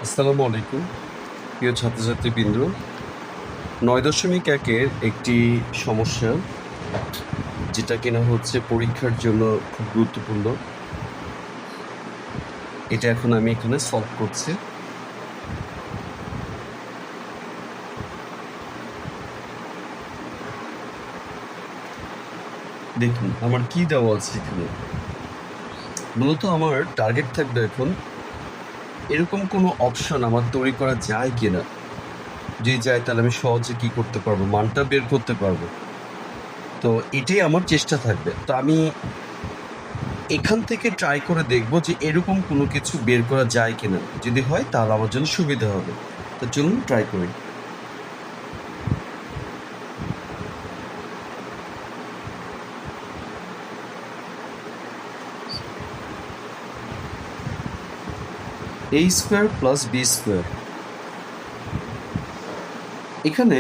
আসসালামু আলাইকুম প্রিয় ছাত্রছাত্রীবৃন্দ। 9.1-এর একটি সমস্যা, যেটা কিনা হচ্ছে পরীক্ষার জন্য খুব গুরুত্বপূর্ণ। এটা এখন আমি এখানে সলভ করছি। দেখুন আমার কি দেওয়া আছে এখানে। মূলত আমার টার্গেট থাকবে এখন এরকম কোনো অপশন আমার তৈরি করা যায় কিনা, যদি যায় তাহলে আমি সহজে কি করতে পারবো, মানটা বের করতে পারবো। তো এটাই আমার চেষ্টা থাকবে। তো আমি এখান থেকে ট্রাই করে দেখবো যে এরকম কোনো কিছু বের করা যায় কিনা। যদি হয় তাহলে আমার জন্য সুবিধা হবে। তো চলুন ট্রাই করি। a square plus B square, এখানে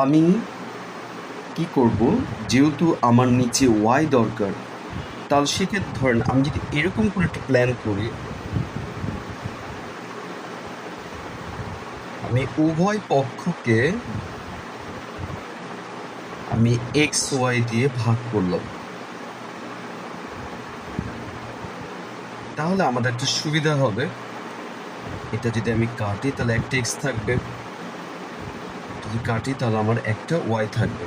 আমি কি করব, যেহেতু আমার নিচে ওয়াই দরকার, তাহলে সেক্ষেত্রে ধরেন আমি যদি এরকম করে একটা প্ল্যান করি, আমি উভয় পক্ষকে আমি এক্স ওয়াই দিয়ে ভাগ করলাম, তাহলে আমাদের একটা সুবিধা হবে। এটা যদি আমি কাটি তাহলে একটা এক্স থাকবে, যদি কাটি তাহলে আমার একটা ওয়াই থাকবে।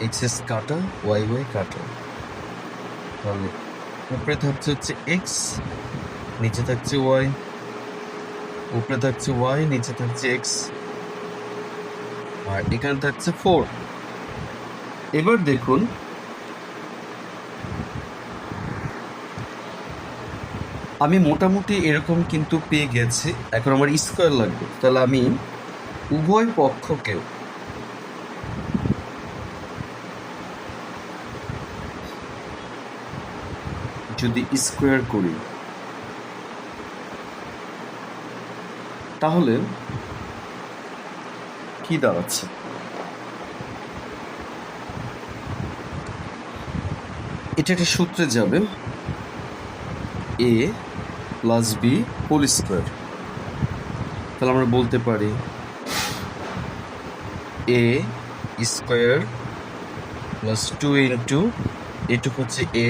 এক্স এক্স কাটা, ওয়াই ওয়াই কাটা, তাহলে উপরে থাকছে হচ্ছে এক্স, নিচে থাকছে ওয়াই, উপরে থাকছে ওয়াই, নিচে থাকছে এক্স, আর এখানে থাকছে 4। এবার দেখুন আমি মোটামুটি এরকম কিন্তু পেয়ে গেছি। এখন আমার স্কোয়ার লাগবে, তাহলে আমি উভয় পক্ষকে যদি স্কোয়ার করি তাহলে কি দাঁড়াচ্ছে, এটা একটা সূত্রে যাবে, এ প্লাস বি হোল স্কোয়ার। তাহলে আমরা বলতে পারি এ স্কোয়ার প্লাস 2 ইন্টু এটুকু হচ্ছে a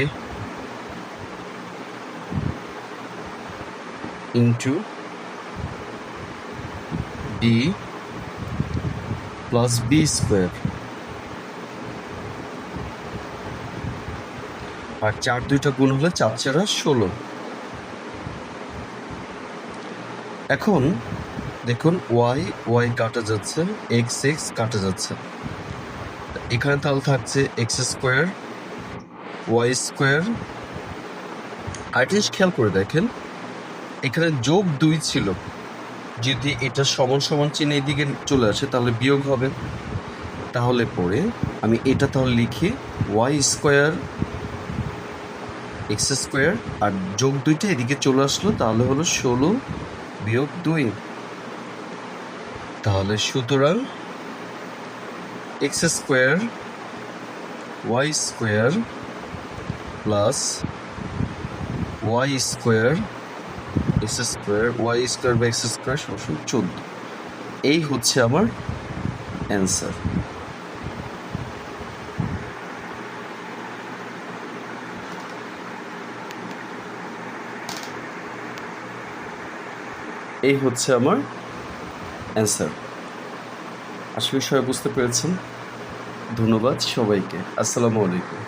into b plus B square, আর 4 দুইটা গুণ হলে 4 4 16। এখন দেখুন ওয়াই ওয়াই কাটা যাচ্ছে, এক্স এক্স কাটা যাচ্ছে, এখানে তাহলে থাকছে এক্স স্কোয়ার ওয়াই স্কোয়ার। আরেকটা জিনিস খেয়াল করে দেখেন, এখানে যোগ 2 ছিল, যদি এটা সমান সমান চিহ্ন এদিকে চলে আসে তাহলে বিয়োগ হবে। তাহলে পরে আমি এটা তাহলে লিখি ওয়াই স্কোয়ার এক্স স্কোয়ার, আর যোগ 2টা এদিকে চলে আসলো, তাহলে হলো 16 বিয়োগ 2। তাহলে সুতরাং x square y square plus y square x square y square বা এক্স স্কোয়ার সমান 14। এই হচ্ছে আমার অ্যান্সার। এই হচ্ছে আমার অ্যান্সার। আশা করি সবাই বুঝতে পেরেছেন। ধন্যবাদ সবাইকে। আসসালামু আলাইকুম।